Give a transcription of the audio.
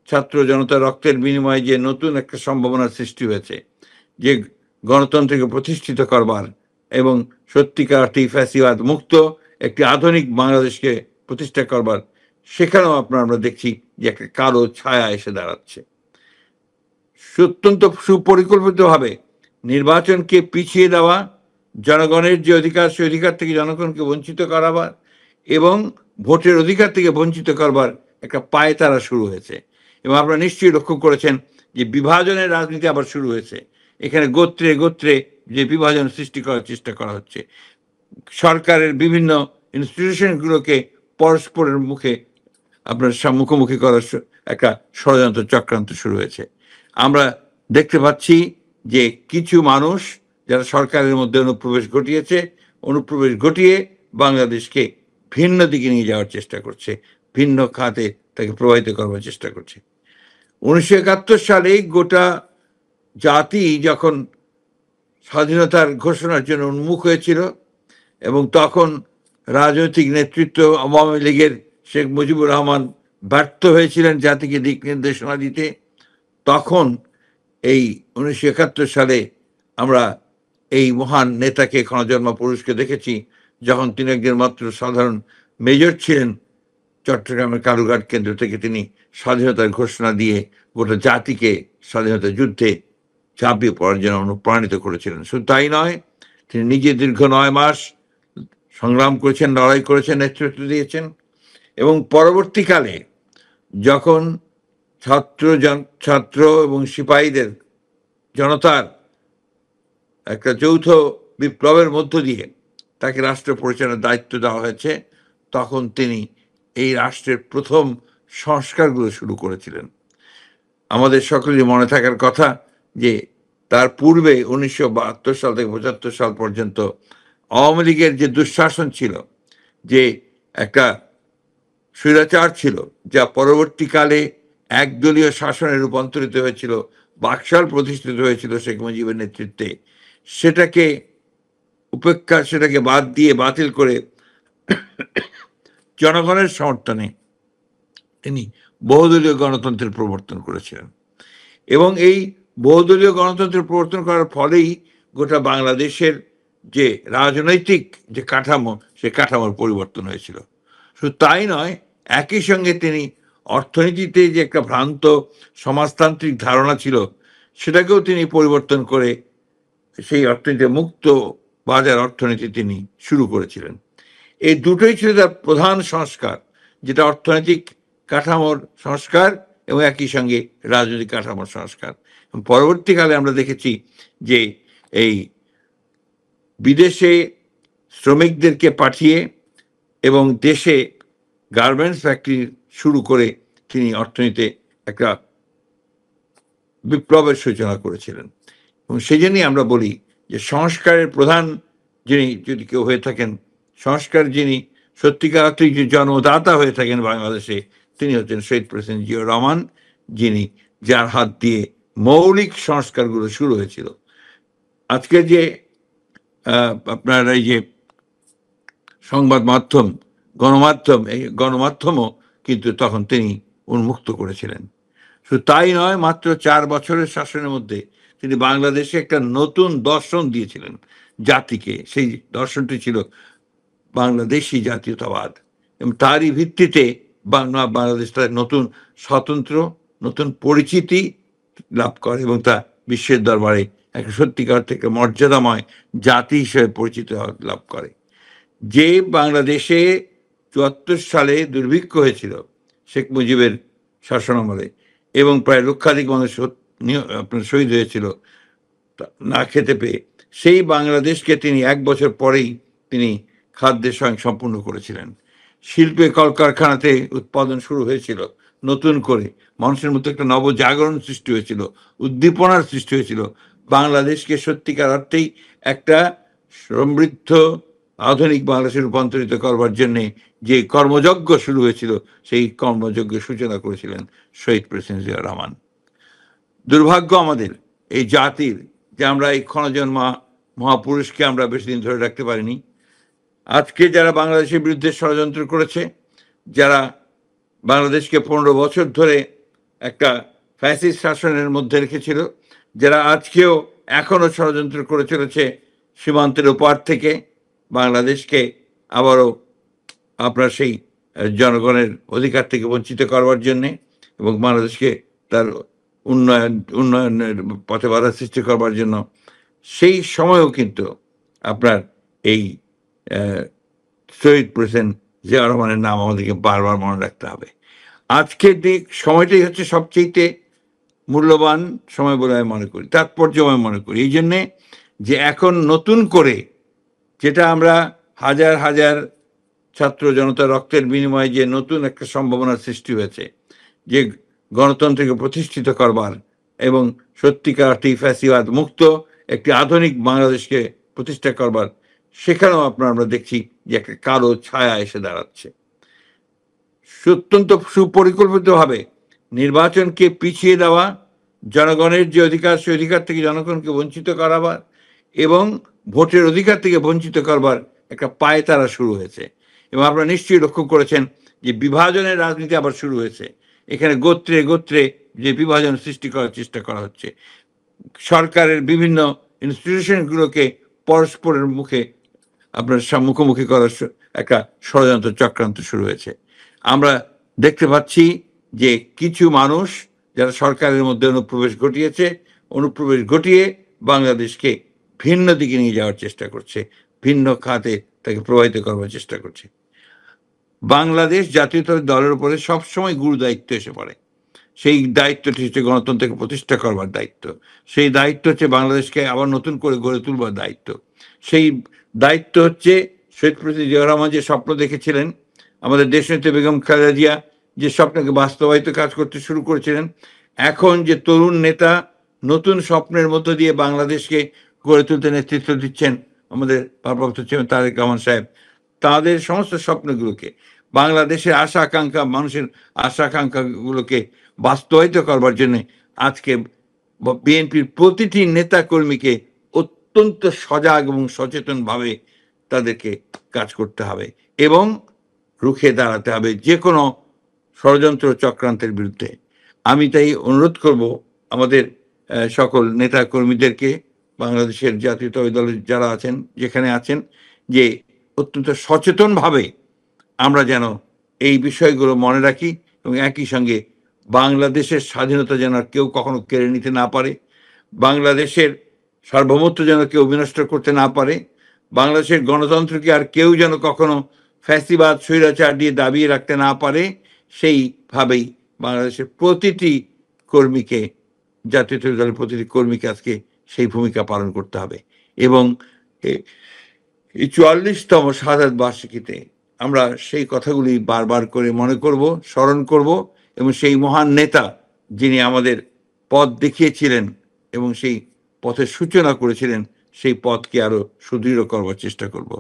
ছাত্র জনতার রক্তের বিনিময়ে যে নতুন একটা সম্ভাবনার সৃষ্টি হয়েছে, যে গণতন্ত্রকে প্রতিষ্ঠিত করবার এবং সত্যিকার অর্থে ফ্যাসিবাদ মুক্ত একটি আধুনিক বাংলাদেশকে প্রতিষ্ঠা করবার, সেখানেও আমরা দেখছি যে একটা কালো ছায়া এসে দাঁড়াচ্ছে। অত্যন্ত সুপরিকল্পিতভাবে নির্বাচনকে পিছিয়ে দেওয়া, জনগণের যে অধিকার সে অধিকার থেকে জনগণকে বঞ্চিত করাবার এবং ভোটের অধিকার থেকে বঞ্চিত করবার একটা পায়তারা শুরু হয়েছে। এবং আপনারা নিশ্চয়ই লক্ষ্য করেছেন যে বিভাজনের রাজনীতি আবার শুরু হয়েছে। এখানে গোত্রে গোত্রে যে বিভাজন সৃষ্টি করার চেষ্টা করা হচ্ছে, সরকারের বিভিন্ন ইনস্টিটিউশনগুলোকে পরস্পরের মুখে আপনার মুখোমুখি করার একটা ষড়যন্ত্র চক্রান্ত শুরু হয়েছে। আমরা দেখতে পাচ্ছি যে কিছু মানুষ যারা সরকারের মধ্যে অনুপ্রবেশ ঘটিয়ে বাংলাদেশকে ভিন্ন দিকে নিয়ে যাওয়ার চেষ্টা করছে, ভিন্ন খাতে তাকে প্রভাবিত করবার চেষ্টা করছে। 1971 সালে গোটা জাতি যখন স্বাধীনতার ঘোষণার জন্য উন্মুখ হয়েছিল এবং তখন রাজনৈতিক নেতৃত্ব আওয়ামী লীগের শেখ মুজিবুর রহমান ব্যর্থ হয়েছিলেন জাতিকে দিক নির্দেশনা দিতে, তখন এই 1971 সালে আমরা এই মহান নেতাকে ক্ষণজন্মা পুরুষকে দেখেছি, যখন তিনি একজন মাত্র সাধারণ মেজর ছিলেন। চট্টগ্রামের কালুঘাট কেন্দ্র থেকে তিনি স্বাধীনতার ঘোষণা দিয়ে গোটা জাতিকে স্বাধীনতা যুদ্ধে ঝাঁপিয়ে পড়ার জন্য অনুপ্রাণিত করেছিলেন। শুধু তাই নয়, তিনি নিজে দীর্ঘ 9 মাস সংগ্রাম করেছেন, লড়াই করেছেন, নেতৃত্ব দিয়েছেন এবং পরবর্তীকালে যখন ছাত্র এবং সিপাহীদের জনতার একটা যৌথ বিপ্লবের মধ্য দিয়ে তাকে রাষ্ট্র পরিচালনার দায়িত্ব দেওয়া হয়েছে, তখন তিনি এই রাষ্ট্রের প্রথম সংস্কারগুলো শুরু করেছিলেন। আমাদের সকলেরই মনে থাকার কথা যে তার পূর্বে 1972 সাল থেকে 75 সাল পর্যন্ত আওয়ামী লীগের যে দুঃশাসন ছিল, যে একটা স্বৈরাচার ছিল, যা পরবর্তীকালে একদলীয় শাসনে রূপান্তরিত হয়েছিল, বাকশাল প্রতিষ্ঠিত হয়েছিল শেখ মুজিবের নেতৃত্বে, সেটাকে বাদ দিয়ে বাতিল করে জনগণের সমর্থনে তিনি বহুদলীয় গণতন্ত্রের প্রবর্তন করেছিলেন। এবং এই বহুদলীয় গণতন্ত্রের প্রবর্তন করার ফলেই গোটা বাংলাদেশের যে রাজনৈতিক যে কাঠামো, সে কাঠামোর পরিবর্তন হয়েছিল। শুধু তাই নয়, একই সঙ্গে তিনি অর্থনীতিতে যে একটা ভ্রান্ত সমাজতান্ত্রিক ধারণা ছিল, সেটাকেও তিনি পরিবর্তন করে সেই অর্থনীতি মুক্ত বাজার অর্থনীতি তিনি শুরু করেছিলেন। এই দুটোই ছিল তার প্রধান সংস্কার, যেটা অর্থনৈতিক কাঠামোর সংস্কার এবং একই সঙ্গে রাজনৈতিক কাঠামোর সংস্কার। পরবর্তীকালে আমরা দেখেছি যে এই বিদেশে শ্রমিকদেরকে পাঠিয়ে এবং দেশে গার্মেন্টস ফ্যাক্টরি শুরু করে তিনি অর্থনীতিতে একটা বিপ্লবের সূচনা করেছিলেন। এবং সেই জন্যই আমরা বলি যে সংস্কারের প্রধান যিনি যদি কেউ হয়ে থাকেন, সংস্কার যিনি সত্যিকার অর্থে জন্মদাতা হয়ে থাকেন বাংলাদেশে, তিনি হচ্ছেন শহীদ প্রেসিডেন্ট জিয়াউর রহমান, যার হাত দিয়ে মৌলিক সংস্কারগুলো শুরু হয়েছিল। আজকে যে আপনার এই যে সংবাদ মাধ্যম, এই গণমাধ্যমও কিন্তু তখন তিনি উন্মুক্ত করেছিলেন। শুধু তাই নয়, মাত্র 4 বছরের শাসনের মধ্যে তিনি বাংলাদেশে একটা নতুন দর্শন দিয়েছিলেন জাতিকে। সেই দর্শনটি ছিল বাংলাদেশি জাতীয়তাবাদ, এবং তারই ভিত্তিতে বাংলাদেশ তার নতুন স্বতন্ত্র নতুন পরিচিতি লাভ করে এবং তা বিশ্বের দরবারে একটা সত্যিকার থেকে মর্যাদাময় জাতি হিসেবে পরিচিত লাভ করে। যে বাংলাদেশে 74 সালে দুর্ভিক্ষ হয়েছিল শেখ মুজিবের শাসনামলে এবং প্রায় লক্ষাধিক মানুষ আপনার শহীদ হয়েছিল না খেতে পেয়ে, সেই বাংলাদেশকে তিনি 1 বছর পরেই তিনি খাদ্যের সম্পূর্ণ করেছিলেন। শিল্পে কলকারখানাতে উৎপাদন শুরু হয়েছিল নতুন করে, মানুষের মধ্যে একটা নবজাগরণ সৃষ্টি হয়েছিল, উদ্দীপনার সৃষ্টি হয়েছিল। বাংলাদেশকে সত্যিকার অর্থেই একটা সমৃদ্ধ আধুনিক বাংলাদেশে রূপান্তরিত করবার জন্যে যে কর্মযজ্ঞ শুরু হয়েছিল, সেই কর্মযজ্ঞের সূচনা করেছিলেন শহীদ প্রেসিডেন্ট জিয়াউর রহমান। দুর্ভাগ্য আমাদের এই জাতির যে আমরা এই ক্ষণজন্মা মহাপুরুষকে আমরা বেশি দিন ধরে রাখতে পারিনি। আজকে যারা বাংলাদেশের বিরুদ্ধে ষড়যন্ত্র করেছে, যারা বাংলাদেশকে 15 বছর ধরে একটা ফ্যাসিস্ট শাসনের মধ্যে রেখেছিল, যারা আজকেও এখনো ষড়যন্ত্র করে চলেছে সীমান্তের ওপার থেকে বাংলাদেশকে আবারও আপনার সেই জনগণের অধিকার থেকে বঞ্চিত করবার জন্যে এবং বাংলাদেশকে তার উন্নয়নের পথে বাধা সৃষ্টি করবার জন্য। সেই সময়েও কিন্তু আপনার এই শহীদ প্রেসিডেন্ট জিয়া রহমানের নাম আমাদেরকে বারবার মনে রাখতে হবে। আজকের দিক সময়টাই হচ্ছে সবচেয়ে মূল্যবান সময় বলে আমি মনে করি, তাৎপর্যময় মনে করি। এই জন্যে যে এখন নতুন করে যেটা আমরা হাজার হাজার ছাত্র জনতার রক্তের বিনিময়ে যে নতুন একটা সম্ভাবনার সৃষ্টি হয়েছে, যে গণতন্ত্রকে প্রতিষ্ঠিত করবার এবং সত্যিকার অর্থে ফ্যাসিবাদ মুক্ত একটি আধুনিক বাংলাদেশকে প্রতিষ্ঠা করবার, সেখানেও আমরা দেখছি যে একটা কালো ছায়া এসে দাঁড়াচ্ছে। অত্যন্ত সুপরিকল্পিতভাবে নির্বাচনকে পিছিয়ে দেওয়া, জনগণের যে অধিকার সেই অধিকার থেকে জনগণকে বঞ্চিত করাবার এবং ভোটের অধিকার থেকে বঞ্চিত করবার একটা পায়তারা শুরু হয়েছে। এবং আপনারা নিশ্চয়ই লক্ষ্য করেছেন যে বিভাজনের রাজনীতি আবার শুরু হয়েছে। এখানে গোত্রে গোত্রে যে বিভাজন সৃষ্টি করার চেষ্টা করা হচ্ছে, সরকারের বিভিন্ন ইনস্টিটিউশনগুলোকে পরস্পরের মুখে আপনার মুখোমুখি করার একটা ষড়যন্ত্র চক্রান্ত শুরু হয়েছে। আমরা দেখতে পাচ্ছি যে কিছু মানুষ যারা সরকারের মধ্যে অনুপ্রবেশ ঘটিয়ে বাংলাদেশকে ভিন্ন দিকে নিয়ে যাওয়ার চেষ্টা করছে, ভিন্ন খাতে তাকে প্রভাবিত করবার চেষ্টা করছে। বাংলাদেশ জাতীয়তাবাদী দলের উপরে সবসময় গুরু দায়িত্ব এসে পড়ে। সেই দায়িত্বটি হচ্ছে গণতন্ত্রকে প্রতিষ্ঠা করবার দায়িত্ব। সেই দায়িত্ব হচ্ছে বাংলাদেশকে আবার নতুন করে গড়ে তুলবার দায়িত্ব। সেই দায়িত্ব হচ্ছে শহীদ প্রেসিডেন্ট জিয়া রহমান যে স্বপ্ন দেখেছিলেন, আমাদের দেশনেত্রী বেগম খালেদা জিয়া যে স্বপ্নকে বাস্তবায়িত কাজ করতে শুরু করেছিলেন, এখন যে তরুণ নেতা নতুন স্বপ্নের মধ্য দিয়ে বাংলাদেশকে গড়ে তুলতে নেতৃত্ব দিচ্ছেন আমাদের ভারপ্রাপ্ত চেয়ারম্যান তারেক রহমান সাহেব, তাদের সমস্ত স্বপ্নগুলোকে, বাংলাদেশের আশা আকাঙ্ক্ষা, মানুষের আশা আকাঙ্ক্ষাগুলোকে বাস্তবায়িত করবার জন্য আজকে বিএনপির প্রতিটি নেতা কর্মীকে অত্যন্ত সজাগ এবং সচেতনভাবে তাদেরকে কাজ করতে হবে এবং রুখে দাঁড়াতে হবে যে কোনো ষড়যন্ত্র চক্রান্তের বিরুদ্ধে। আমি তাই অনুরোধ করব আমাদের সকল নেতা কর্মীদেরকে, বাংলাদেশের জাতীয়তাবাদী দলের যারা আছেন, যেখানে আছেন, যে অত্যন্ত সচেতনভাবে আমরা যেন এই বিষয়গুলো মনে রাখি এবং একই সঙ্গে বাংলাদেশের স্বাধীনতা যেন কেউ কখনো কেড়ে নিতে না পারে, বাংলাদেশের সার্বভৌমত্ব যেন কেউ বিনষ্ট করতে না পারে, বাংলাদেশের গণতন্ত্রকে আর কেউ যেন কখনো ফ্যাসিবাদ স্বৈরাচার দিয়ে দাবিয়ে রাখতে না পারে, সেইভাবেই বাংলাদেশের প্রতিটি কর্মীকে, জাতীয়তাবাদী দলের প্রতিটি কর্মীকে আজকে সেই ভূমিকা পালন করতে হবে। এবং এই 44তম শাহাদাত বার্ষিকীতে আমরা সেই কথাগুলি বারবার করে মনে করব, স্মরণ করব এবং সেই মহান নেতা যিনি আমাদের পথ দেখিয়েছিলেন এবং সেই পথের সূচনা করেছিলেন, সেই পথকে আরো সুদৃঢ় করবার চেষ্টা করব।